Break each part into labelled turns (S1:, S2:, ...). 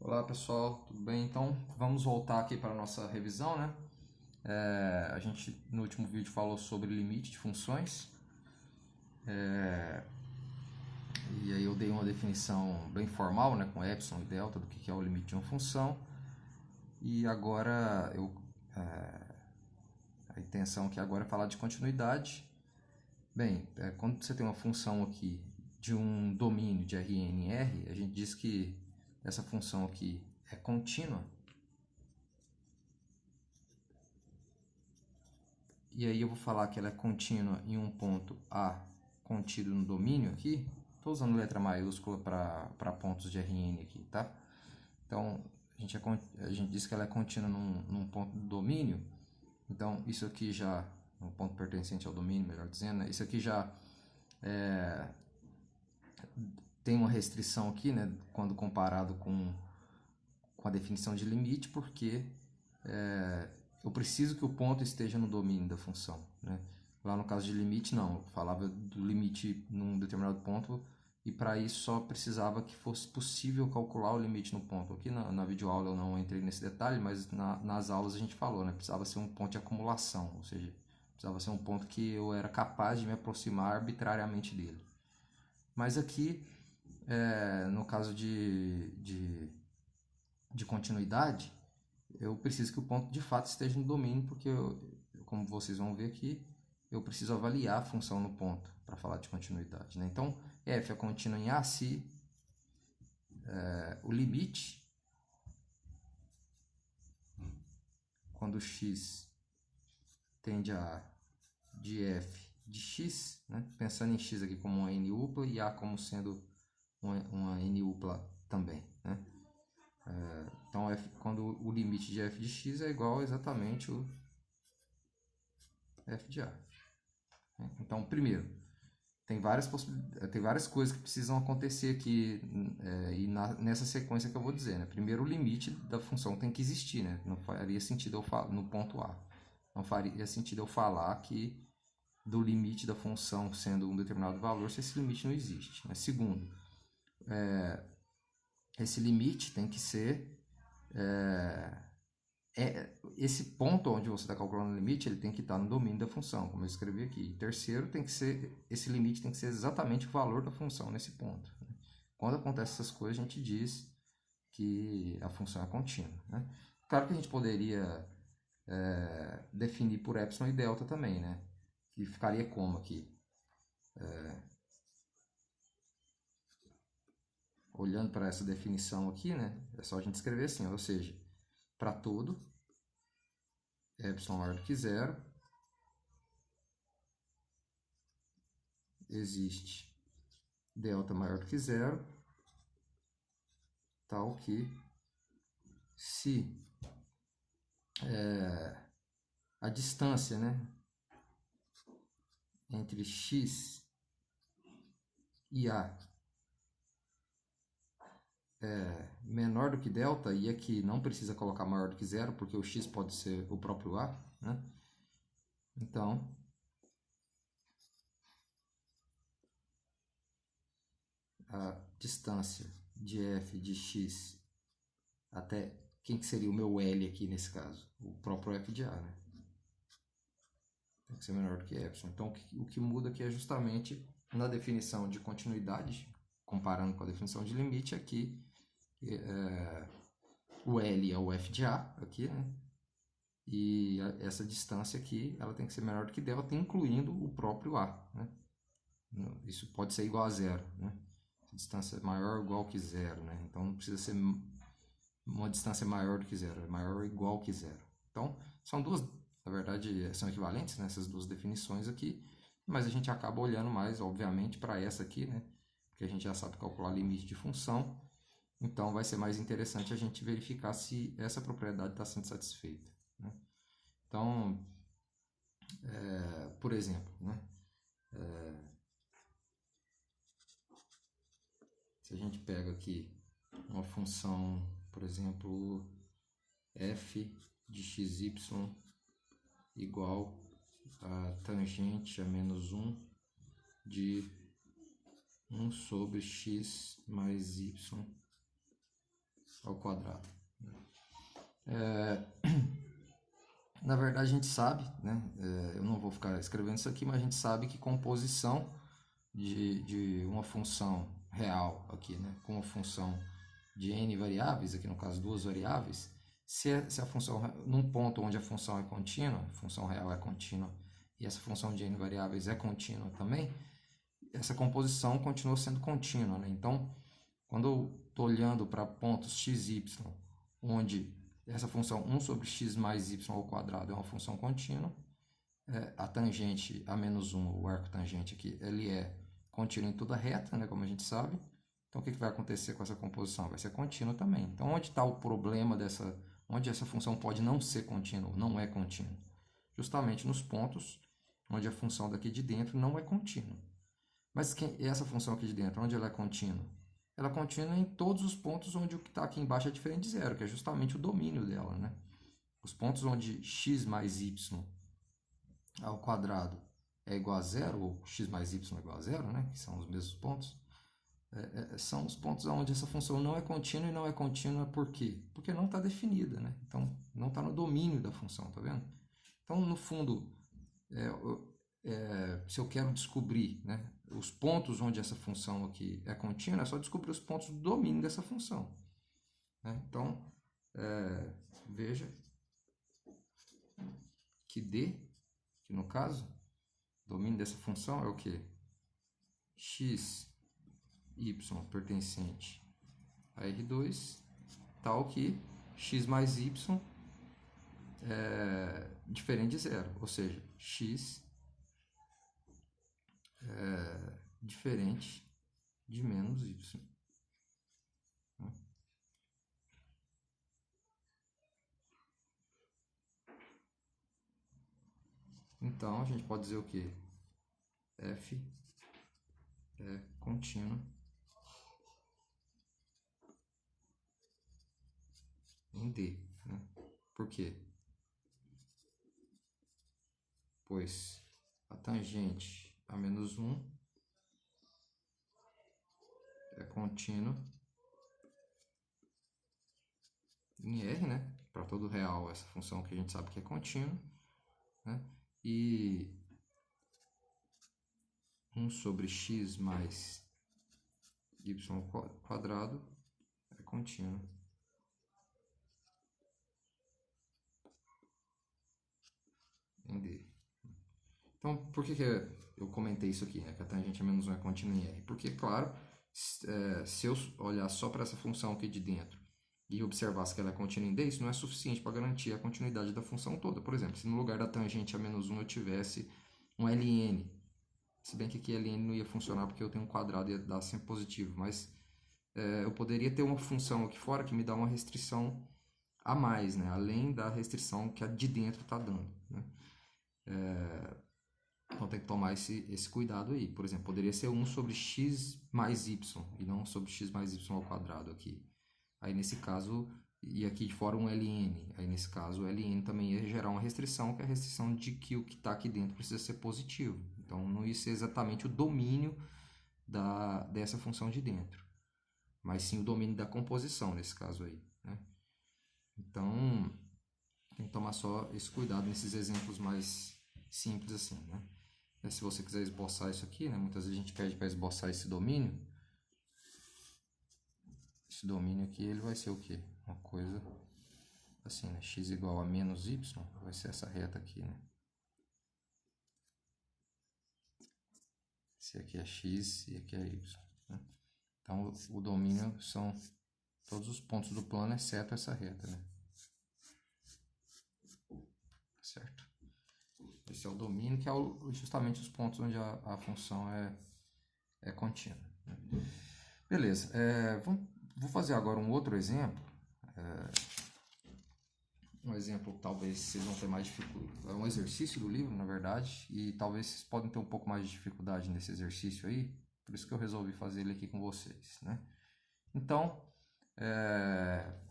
S1: Olá pessoal, tudo bem? Então vamos voltar aqui para a nossa revisão, né? A gente no último vídeo falou sobre limite de funções e aí eu dei uma definição bem formal, né, com epsilon e delta do que é o limite de uma função e agora a intenção aqui agora é falar de continuidade. Bem, quando você tem uma função aqui de um domínio de Rn em R, a gente diz que essa função aqui é contínua. E aí eu vou falar que ela é contínua em um ponto A contido no domínio aqui. Estou usando letra maiúscula para pontos de Rn aqui, tá? Então, a gente diz que ela é contínua num ponto do domínio. Então, isso aqui já, um ponto pertencente ao domínio, melhor dizendo, né? Isso aqui já tem uma restrição aqui, né? Quando comparado com a definição de limite, porque eu preciso que o ponto esteja no domínio da função, né? Lá no caso de limite, não. Eu falava do limite num determinado ponto e para isso só precisava que fosse possível calcular o limite no ponto. Aqui na videoaula eu não entrei nesse detalhe, mas nas aulas a gente falou, né? Precisava ser um ponto de acumulação, ou seja, precisava ser um ponto que eu era capaz de me aproximar arbitrariamente dele. Mas aqui, no caso de continuidade, eu preciso que o ponto de fato esteja no domínio, porque, como vocês vão ver aqui, eu preciso avaliar a função no ponto para falar de continuidade, né? Então, f é contínua em A se o limite, quando x tende a de f de x, né? Pensando em x aqui como uma n-upla e A como sendo uma n-upla também, né? Então, quando o limite de f de x é igual exatamente o f de A. Então, primeiro, tem várias coisas que precisam acontecer aqui nessa sequência que eu vou dizer, né? Primeiro, o limite da função tem que existir, né? Não faria sentido eu falar no ponto A. Não faria sentido eu falar que do limite da função sendo um determinado valor se esse limite não existe, né? Segundo, esse limite tem que ser esse ponto onde você está calculando o limite, ele tem que estar no domínio da função, como eu escrevi aqui. E terceiro, esse limite tem que ser exatamente o valor da função nesse ponto, né? Quando acontece essas coisas, a gente diz que a função é contínua, né? Claro que a gente poderia definir por epsilon e delta também, né? Que ficaria como aqui? Olhando para essa definição aqui, né? É só a gente escrever assim, ou seja, para todo epsilon maior do que zero, existe delta maior do que zero, tal que se a distância, né, entre x e A é menor do que delta, e aqui não precisa colocar maior do que zero, porque o x pode ser o próprio A, né? Então, a distância de f de x até quem que seria o meu L aqui nesse caso? O próprio f de A, né? Tem que ser menor do que epsilon. Então, o que muda aqui é justamente na definição de continuidade, comparando com a definição de limite, aqui o L é o f de A, aqui, né? E essa distância aqui, ela tem que ser menor do que delta, incluindo o próprio A, né? Isso pode ser igual a zero, né? A distância é maior ou igual que zero, né? Então, não precisa ser uma distância maior do que zero, é maior ou igual que zero. Então, são duas, na verdade, são equivalentes nessas duas definições aqui, mas a gente acaba olhando mais, obviamente, para essa aqui, né? Porque a gente já sabe calcular limite de função, então vai ser mais interessante a gente verificar se essa propriedade está sendo satisfeita, né? Então, por exemplo, né? Se a gente pega aqui uma função, por exemplo, f de xy igual a tangente a menos 1 de 1 sobre x mais y ao quadrado. Na verdade, a gente sabe, né? Eu não vou ficar escrevendo isso aqui, mas a gente sabe que composição de uma função real aqui, né? Com uma função de n variáveis, aqui no caso duas variáveis, se a função, num ponto onde a função é contínua, a função real é contínua, e essa função de n variáveis é contínua também, essa composição continua sendo contínua, né? Então, quando eu estou olhando para pontos x, y, onde essa função 1 sobre x mais y ao quadrado é uma função contínua, a tangente a menos 1, o arco tangente aqui, ele é contínuo em toda reta, né, como a gente sabe. Então, o que vai acontecer com essa composição? Vai ser contínuo também. Então, onde está o problema dessa... Onde essa função pode não ser contínua, não é contínua? Justamente nos pontos onde a função daqui de dentro não é contínua. Mas essa função aqui de dentro, onde ela é contínua? Ela é contínua em todos os pontos onde o que está aqui embaixo é diferente de zero, que é justamente o domínio dela, né? Os pontos onde x mais y ao quadrado é igual a zero, ou x mais y é igual a zero, né? Que são os mesmos pontos. São os pontos onde essa função não é contínua, e não é contínua por quê? Porque não está definida, né? Então, não está no domínio da função, tá vendo? Então, no fundo, se eu quero descobrir, né, os pontos onde essa função aqui é contínua, é só descobrir os pontos do domínio dessa função, né? Então, veja que D, que no caso, o domínio dessa função é o quê? X, y pertencente a R2, tal que x mais y é diferente de zero, ou seja, x é diferente de menos y. Então, a gente pode dizer o quê? F é contínuo em D, né? Por quê? Pois a tangente a menos 1 é contínua em R, né? Para todo real, essa função que a gente sabe que é contínua, né? E 1 sobre x mais y ao quadrado é contínuo em D. Então, por que eu comentei isso aqui, né? Que a tangente a menos 1 é contínua em R? Porque, claro, se eu olhar só para essa função aqui de dentro e observasse que ela é contínua em D, isso não é suficiente para garantir a continuidade da função toda. Por exemplo, se no lugar da tangente a menos 1 eu tivesse um ln, se bem que aqui ln não ia funcionar porque eu tenho um quadrado e ia dar sempre positivo, mas eu poderia ter uma função aqui fora que me dá uma restrição a mais, né? Além da restrição que a de dentro está dando, né? Então tem que tomar esse cuidado aí. Por exemplo, poderia ser 1 sobre x mais y e não sobre x mais y ao quadrado aqui. Aí nesse caso, e aqui de fora um ln. Aí nesse caso o ln também ia gerar uma restrição, que é a restrição de que o que está aqui dentro precisa ser positivo. Então não ia ser exatamente o domínio dessa função de dentro, mas sim o domínio da composição nesse caso aí, né? Então tem que tomar só esse cuidado nesses exemplos mais simples assim, né? Se você quiser esboçar isso aqui, né? Muitas vezes a gente pede para esboçar esse domínio. Esse domínio aqui, ele vai ser o quê? Uma coisa assim, né? X igual a menos y, vai ser essa reta aqui, né? Esse aqui é x e aqui é y, né? Então, o domínio são todos os pontos do plano, exceto essa reta, né? Certo? Esse é o domínio, que é justamente os pontos onde a função é contínua, né? Beleza. Vou fazer agora um outro exemplo. Um exemplo que talvez vocês vão ter mais dificuldade. É um exercício do livro, na verdade, e talvez vocês podem ter um pouco mais de dificuldade nesse exercício aí. Por isso que eu resolvi fazer ele aqui com vocês, né? Então,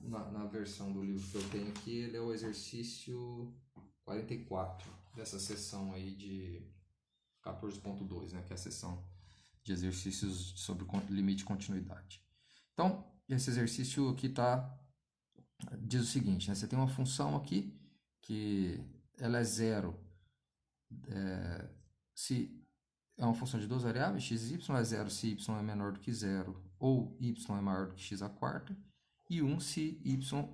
S1: na versão do livro que eu tenho aqui, ele é o exercício 44 dessa sessão aí de 14.2, né? Que é a sessão de exercícios sobre limite de continuidade. Então, esse exercício aqui está diz o seguinte, né? Você tem uma função aqui que ela é zero se é uma função de duas variáveis, x e y é zero se y é menor do que zero ou y é maior do que x à quarta, e 1 se y,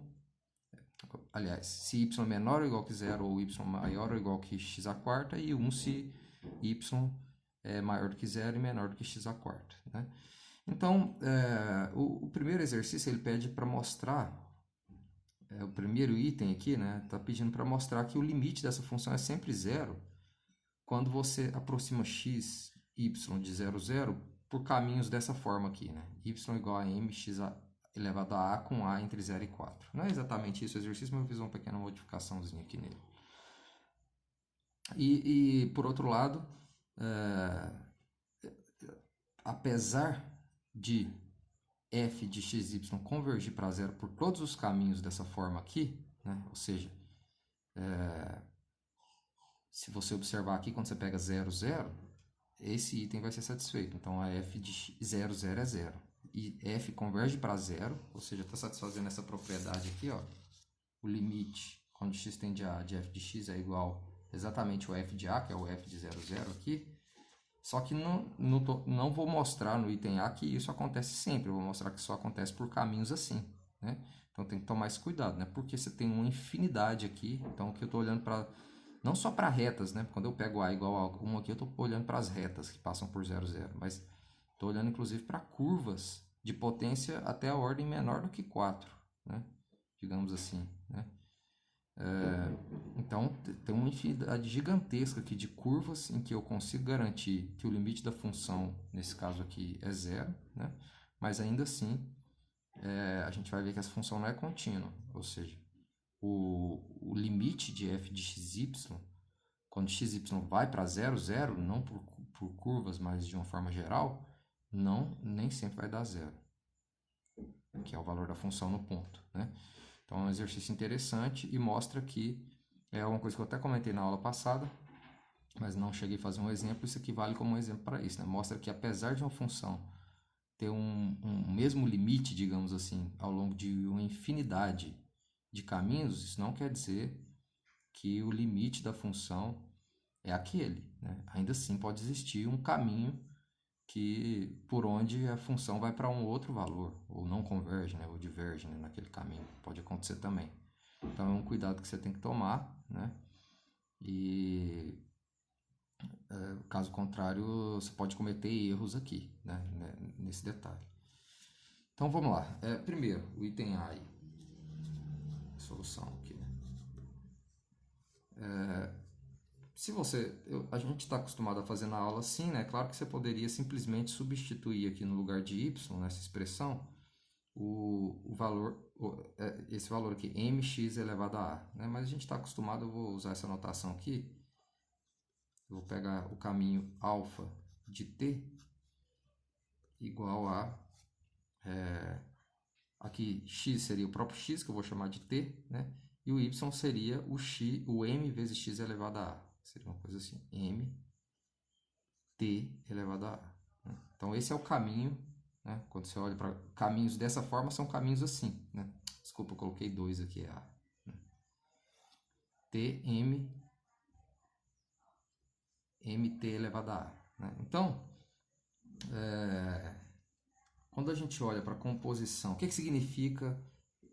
S1: aliás, se y é menor ou igual que zero ou y maior ou igual que x à quarta, e 1 se y é maior do que zero e menor do que x à quarta, né? Então, o primeiro exercício ele pede para mostrar, o primeiro item aqui, né, está pedindo para mostrar que o limite dessa função é sempre zero quando você aproxima x, y de 0, 0 por caminhos dessa forma aqui, né? Y igual a mx elevado a a com a entre 0 e 4. Não é exatamente isso o exercício, mas eu fiz uma pequena modificaçãozinha aqui nele. E por outro lado, apesar de f de xy convergir para zero por todos os caminhos dessa forma aqui, né? Ou seja, se você observar aqui, quando você pega 0, 0, esse item vai ser satisfeito. Então, a f de 0, 0 é 0. E f converge para 0, ou seja, está satisfazendo essa propriedade aqui, ó. O limite, quando x tende a de f de x é igual exatamente ao f de a, que é o f de 0, 0 aqui. Só que não vou mostrar no item A que isso acontece sempre. Eu vou mostrar que só acontece por caminhos assim, né? Então, tem que tomar esse cuidado, né? Porque você tem uma infinidade aqui. Então, aqui eu estou olhando para... Não só para retas, né? Quando eu pego A igual a 1 aqui, eu estou olhando para as retas que passam por 0, 0. Mas estou olhando, inclusive, para curvas de potência até a ordem menor do que 4, né? Digamos assim, né? Então, tem uma infinidade gigantesca aqui de curvas em que eu consigo garantir que o limite da função, nesse caso aqui, é zero, né? Mas ainda assim, a gente vai ver que essa função não é contínua, ou seja, o limite de f de xy, quando xy vai para 0, 0, não por curvas, mas de uma forma geral, nem sempre vai dar zero, que é o valor da função no ponto, né? Então, é um exercício interessante e mostra que é uma coisa que eu até comentei na aula passada, mas não cheguei a fazer um exemplo. Isso aqui vale como um exemplo para isso, né? Mostra que apesar de uma função ter um mesmo limite, digamos assim, ao longo de uma infinidade de caminhos, isso não quer dizer que o limite da função é aquele, né? Ainda assim pode existir um caminho que por onde a função vai para um outro valor, ou não converge, né? Ou diverge, né? Naquele caminho. Pode acontecer também. Então é um cuidado que você tem que tomar, né? E caso contrário, você pode cometer erros aqui, né? Nesse detalhe. Então vamos lá. Primeiro, o item A aí. Solução aqui, né? Se você... a gente está acostumado a fazer na aula assim, né? Claro que você poderia simplesmente substituir aqui no lugar de y, nessa expressão, o valor, esse valor aqui, mx elevado a a, né? Mas a gente está acostumado, eu vou usar essa notação aqui. Eu vou pegar o caminho alfa de t igual a... aqui x seria o próprio x, que eu vou chamar de t, né? E o y seria o m vezes x elevado a a. Seria uma coisa assim, m t elevado a a. Né? Então, esse é o caminho, né? Quando você olha para caminhos dessa forma, são caminhos assim, né? Desculpa, eu coloquei 2 aqui, a. Né? Tm mt elevado a a. Né? Então, quando a gente olha para a composição, o que significa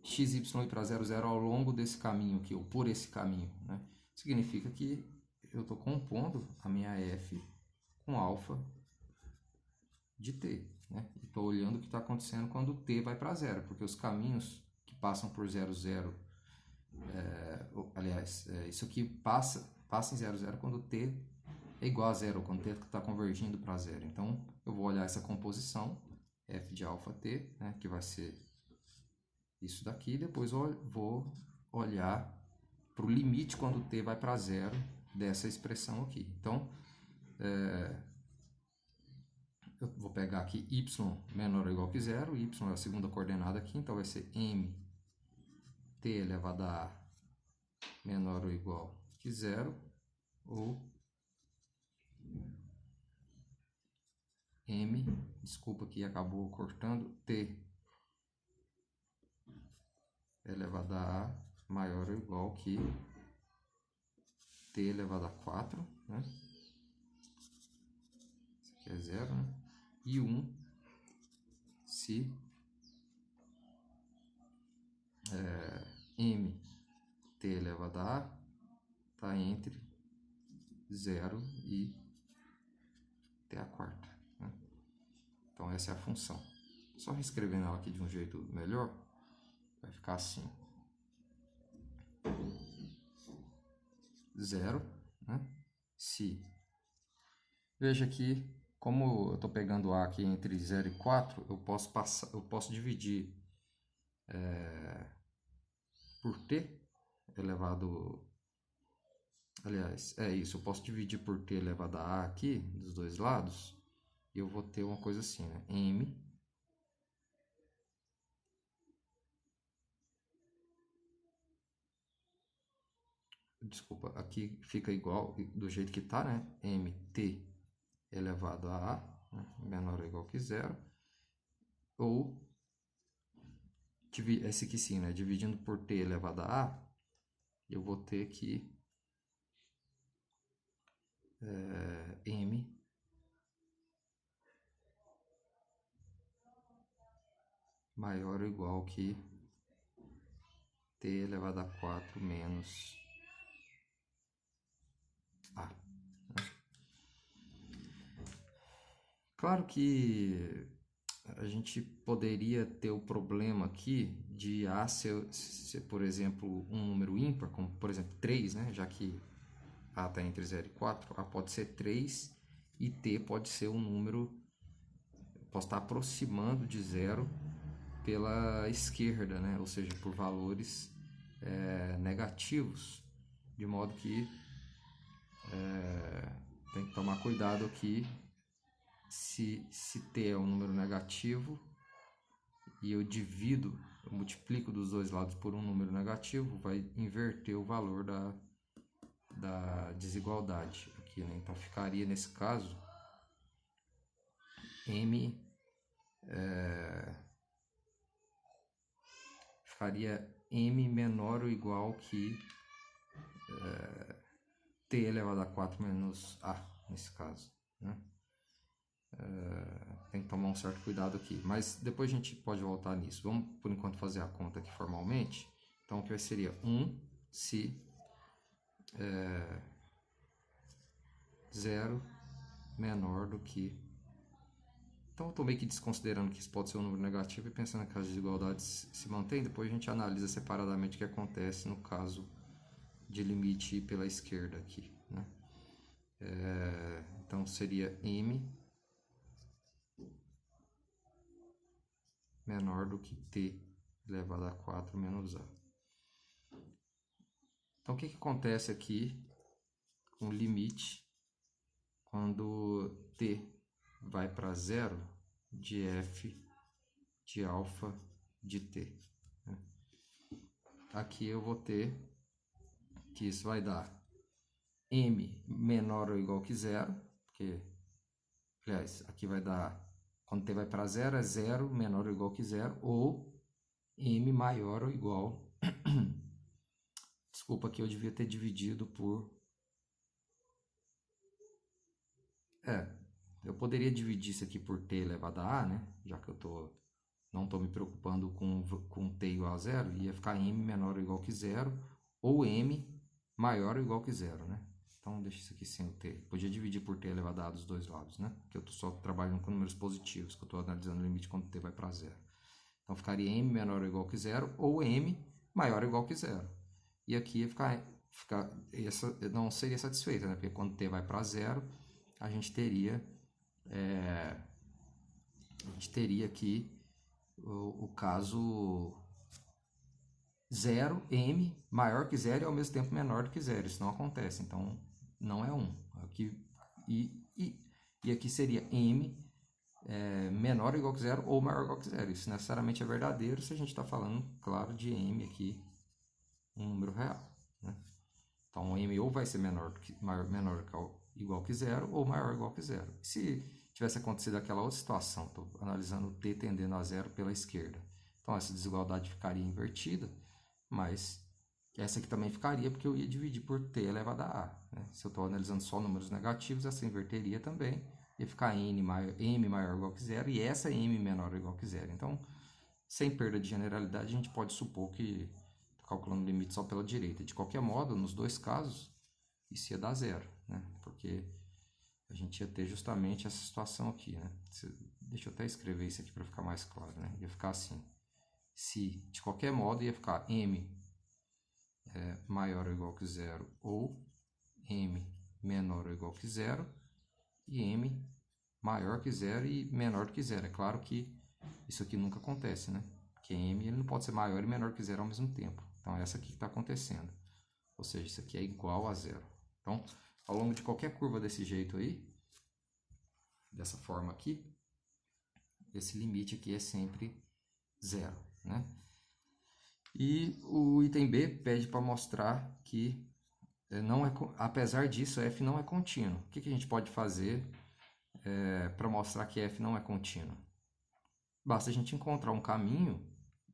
S1: x, y ir para 0, 0 ao longo desse caminho aqui, ou por esse caminho, né? Significa que eu estou compondo a minha f com alfa de t, né? E estou olhando o que está acontecendo quando t vai para 0, porque os caminhos que passam por 0, 0, aliás, isso aqui passa em 0, 0 quando t é igual a 0, quando t está convergindo para 0. Então, eu vou olhar essa composição, f de alfa t, né, que vai ser isso daqui, e depois eu vou olhar para o limite quando t vai para 0 dessa expressão aqui. Então, eu vou pegar aqui y menor ou igual que 0, y é a segunda coordenada aqui, então vai ser m t elevado a a menor ou igual que 0, ou m, desculpa que acabou cortando, t elevado a A maior ou igual que T elevado a 4, né? Isso aqui é 0, né? E 1 se M T elevado a A está entre 0 e T a quarta, né? Então essa é a função. Só reescrevendo ela aqui de um jeito melhor, vai ficar assim. 0, né? Se. Veja que, como eu estou pegando A aqui entre 0 e 4, eu posso dividir por T elevado... Aliás, é isso, eu posso dividir por T elevado a A aqui, dos dois lados, e eu vou ter uma coisa assim, né? M desculpa, aqui fica igual, do jeito que está, né? mt elevado a A, né? Menor ou igual que 0, ou, esse aqui sim, né? Dividindo por T elevado a A, eu vou ter que M maior ou igual que T elevado a 4 menos A. Claro que a gente poderia ter o problema aqui de A ser, por exemplo, um número ímpar, como por exemplo 3, né? Já que A está entre 0 e 4, A pode ser 3 e T pode ser um número, posso estar aproximando de 0 pela esquerda, né? Ou seja, por valores negativos, de modo que tem que tomar cuidado aqui. Se T é um número negativo e eu multiplico dos dois lados por um número negativo, vai inverter o valor da desigualdade aqui, né? Então ficaria nesse caso M ficaria M menor ou igual que T elevado a 4 menos A, nesse caso, né? Tem que tomar um certo cuidado aqui, mas depois a gente pode voltar nisso. Vamos, por enquanto, fazer a conta aqui formalmente. Então, o que seria 1 se 0 menor do que... Então, eu estou meio que desconsiderando que isso pode ser um número negativo e pensando que as desigualdades se mantêm. Depois a gente analisa separadamente o que acontece no caso de limite pela esquerda aqui, né? Então, seria M menor do que T elevado a 4 menos A. Então, o que acontece aqui com o limite quando T vai para 0 de f de alfa de T, né? Aqui eu vou ter que isso vai dar M menor ou igual que 0, porque, aliás, aqui vai dar, quando T vai para 0, é 0 menor ou igual que 0, ou M maior ou igual... Desculpa, aqui eu devia ter dividido por... eu poderia dividir isso aqui por T elevado a A, né? Já que eu não estou me preocupando com T igual a 0, ia ficar M menor ou igual que 0, ou M maior ou igual que 0, né? Então, deixa isso aqui sem o T. Podia dividir por T elevado a A dos dois lados, né? Porque eu estou só trabalhando com números positivos, que eu estou analisando o limite quando T vai para 0. Então, ficaria M menor ou igual que 0, ou M maior ou igual que 0. E aqui ia ficar essa não seria satisfeita, né? Porque quando T vai para 0, a gente teria aqui o caso 0, M maior que 0 e ao mesmo tempo menor do que 0. Isso não acontece, então não é 1. Aqui, e aqui seria M menor ou igual que 0 ou maior ou igual que 0. Isso necessariamente é verdadeiro se a gente está falando, claro, de M aqui, um número real, né? Então, o M ou vai ser menor igual que 0 ou maior ou igual que 0. Se tivesse acontecido aquela outra situação, estou analisando o T tendendo a 0 pela esquerda. Então, essa desigualdade ficaria invertida mas essa aqui também ficaria porque eu ia dividir por t elevado a a, né? Se eu estou analisando só números negativos, essa inverteria também, ia ficar m maior ou igual que zero, e essa m menor ou igual que zero. Então, sem perda de generalidade, a gente pode supor que estou calculando o limite só pela direita. De qualquer modo, nos dois casos, isso ia dar zero, né? Porque a gente ia ter justamente essa situação aqui, né? Deixa eu até escrever isso aqui para ficar mais claro, né? Ia ficar assim. Se, de qualquer modo, ia ficar m maior ou igual que zero, ou m menor ou igual que zero, e m maior que zero e menor do que zero. É claro que isso aqui nunca acontece, né? Porque m ele não pode ser maior e menor que zero ao mesmo tempo. Então, é essa aqui que está acontecendo. Ou seja, isso aqui é igual a zero. Então, ao longo de qualquer curva desse jeito aí, dessa forma aqui, esse limite aqui é sempre zero, né? E o item B pede para mostrar que não é, apesar disso, f não é contínuo. O que a gente pode fazer para mostrar que f não é contínuo? Basta a gente encontrar um caminho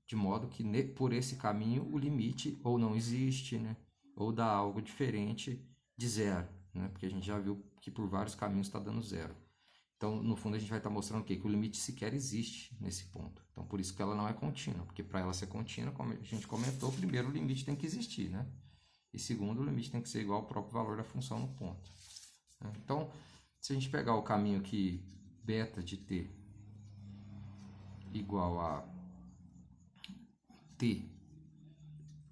S1: de modo que por esse caminho o limite ou não existe, né? Ou dá algo diferente de zero, né? Porque a gente já viu que por vários caminhos está dando zero. Então, no fundo, a gente vai estar mostrando o quê? Que o limite sequer existe nesse ponto. Então, por isso que ela não é contínua. Porque para ela ser contínua, como a gente comentou, primeiro o limite tem que existir, né? E segundo, o limite tem que ser igual ao próprio valor da função no ponto. Então, se a gente pegar o caminho que beta de t igual a t,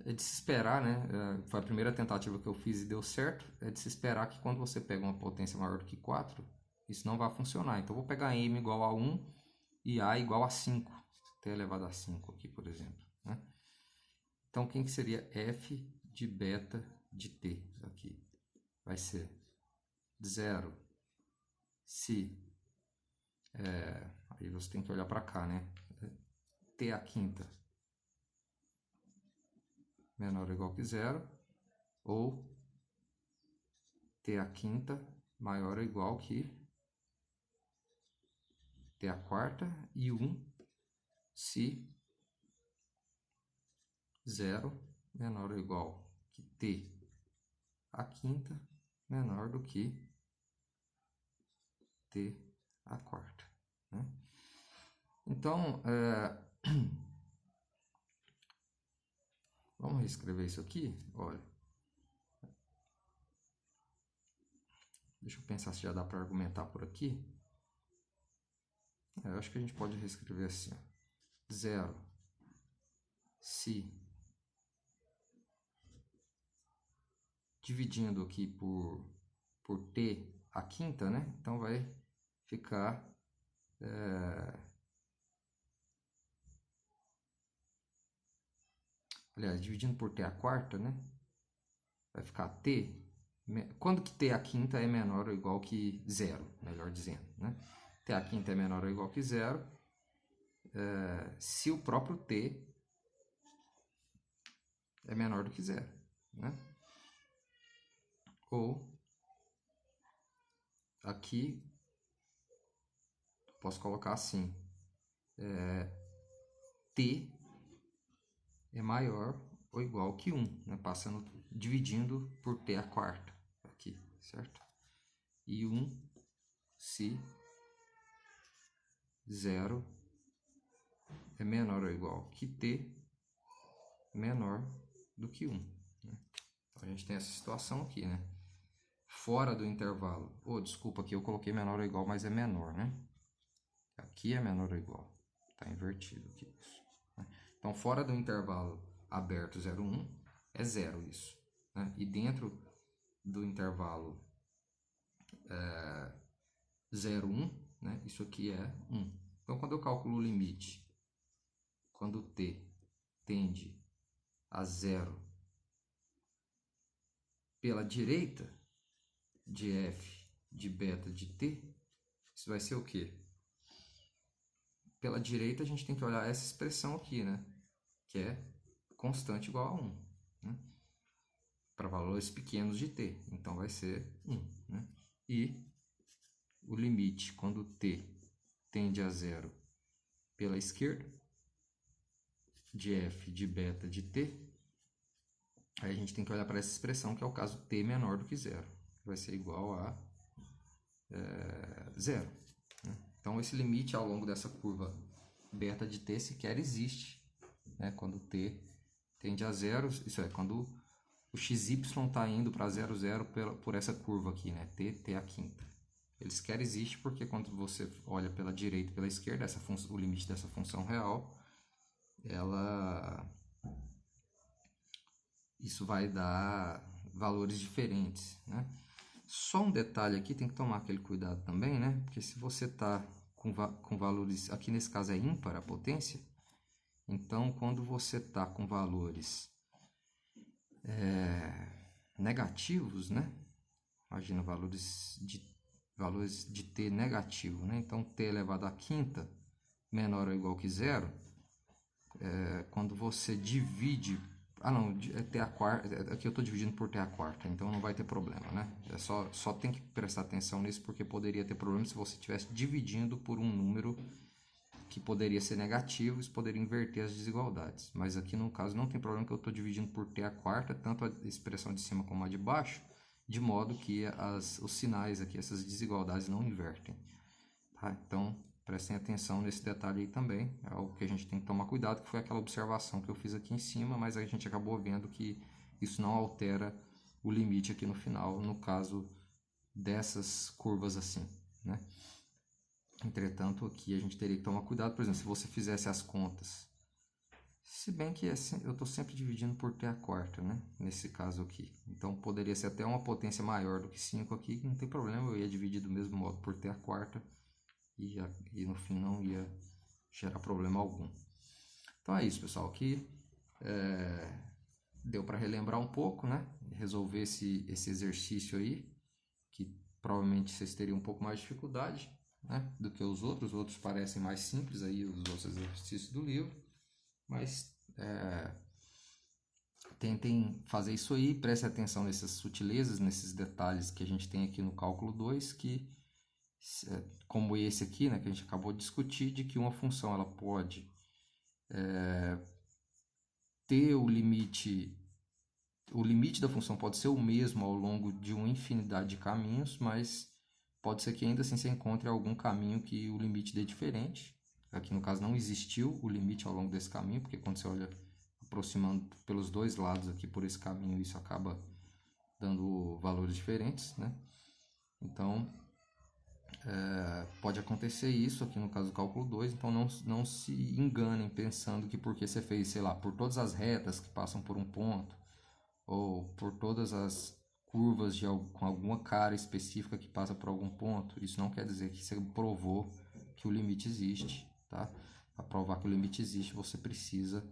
S1: é de se esperar, né? Foi a primeira tentativa que eu fiz e deu certo. É de se esperar que quando você pega uma potência maior do que 4, isso não vai funcionar. Então, eu vou pegar m igual a 1 e a igual a 5. T elevado a 5 aqui, por exemplo, né? Então, quem que seria f de beta de t aqui? Vai ser 0 se... aí você tem que olhar para cá, né? T a quinta menor ou igual que zero, ou t a quinta maior ou igual que t a quarta, e 1 se 0 menor ou igual que t a quinta menor do que t a quarta, né? Então, vamos reescrever isso aqui. Olha, deixa eu pensar se já dá para argumentar por aqui. Eu acho que a gente pode reescrever assim: 0 se, dividindo aqui por t a quinta, né? Então vai ficar aliás, dividindo por t a quarta, né? Vai ficar t, quando que t a quinta é menor ou igual que zero, melhor dizendo, né? T a quinta é menor ou igual que zero, se o próprio t é menor do que zero, né? Ou aqui posso colocar assim: t é maior ou igual que 1, né? Dividindo por t a quarta aqui, certo? E 1 se 0 é menor ou igual que t menor do que 1. Né? Então, a gente tem essa situação aqui, né? Fora do intervalo. Desculpa, aqui eu coloquei menor ou igual, mas é menor, né? Aqui é menor ou igual. Está invertido aqui isso. Né? Então, fora do intervalo aberto 0, 1, é 0 isso. Né? E dentro do intervalo 0, 1, né? Isso aqui é 1. Então, quando eu calculo o limite, quando t tende a 0 pela direita de f de beta de t, isso vai ser o quê? Pela direita a gente tem que olhar essa expressão aqui, né? Que é constante igual a 1, né? Para valores pequenos de t, então vai ser 1, né? E o limite quando t tende a 0 pela esquerda de f de beta de t Aí a gente tem que olhar para essa expressão, que é o caso t menor do que zero, que vai ser igual a zero. Né? Então, esse limite ao longo dessa curva beta de t sequer existe, né? Quando t tende a zero, isso é, quando o xy está indo para 0, 0 por essa curva aqui, né? T a quinta. Ele sequer existe porque quando você olha pela direita e pela esquerda, o limite dessa função real, isso vai dar valores diferentes, né? Só um detalhe aqui, tem que tomar aquele cuidado também, né? Porque se você está com valores, aqui nesse caso é ímpar a potência, então quando você está com valores negativos, né? Imagina valores de t negativo, né? Então t elevado à quinta menor ou igual que zero, quando você divide... Ah, não, é t a quarta, aqui eu estou dividindo por t a quarta, então não vai ter problema, né? Só tem que prestar atenção nisso, porque poderia ter problema se você estivesse dividindo por um número que poderia ser negativo, isso poderia inverter as desigualdades. Mas aqui no caso não tem problema, que eu estou dividindo por t a quarta, tanto a expressão de cima como a de baixo, de modo que os sinais aqui, essas desigualdades não invertem. Tá? Então, prestem atenção nesse detalhe aí também, é algo que a gente tem que tomar cuidado, que foi aquela observação que eu fiz aqui em cima, mas a gente acabou vendo que isso não altera o limite aqui no final, no caso dessas curvas assim, né? Entretanto, aqui a gente teria que tomar cuidado, por exemplo, se você fizesse as contas, se bem que eu estou sempre dividindo por t a quarta, né? Nesse caso aqui. Então, poderia ser até uma potência maior do que 5 aqui, não tem problema, eu ia dividir do mesmo modo por t a quarta e no fim não ia gerar problema algum. Então é isso, pessoal, aqui deu para relembrar um pouco, né? Resolver esse exercício aí, que provavelmente vocês teriam um pouco mais de dificuldade, né, do que os outros parecem mais simples aí, os outros exercícios do livro, mas tentem fazer isso aí, prestem atenção nessas sutilezas, nesses detalhes que a gente tem aqui no cálculo 2, que como esse aqui, né, que a gente acabou de discutir, de que uma função ela pode ter o limite da função pode ser o mesmo ao longo de uma infinidade de caminhos, mas pode ser que ainda assim você encontre algum caminho que o limite dê diferente. Aqui no caso não existiu o limite ao longo desse caminho, porque quando você olha aproximando pelos dois lados aqui por esse caminho, isso acaba dando valores diferentes, né? Então, pode acontecer isso aqui no caso do cálculo 2, então não se enganem pensando que porque você fez, sei lá, por todas as retas que passam por um ponto, ou por todas as curvas com alguma cara específica que passa por algum ponto, isso não quer dizer que você provou que o limite existe, tá? Para provar que o limite existe, você precisa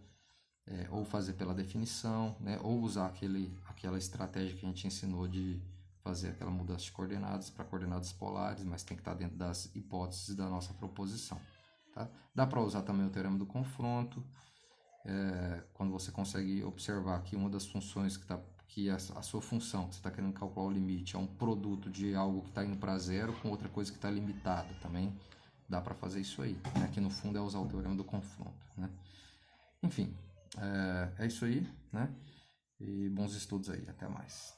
S1: ou fazer pela definição, né? Ou usar aquela estratégia que a gente ensinou de fazer aquela mudança de coordenadas para coordenadas polares, mas tem que estar dentro das hipóteses da nossa proposição. Tá? Dá para usar também o teorema do confronto, quando você consegue observar que uma das funções que a sua função, que você está querendo calcular o limite, é um produto de algo que está indo para zero com outra coisa que está limitada, também dá para fazer isso aí, né? Que no fundo é usar o teorema do confronto, né? Enfim, é isso aí, né? E bons estudos aí, até mais.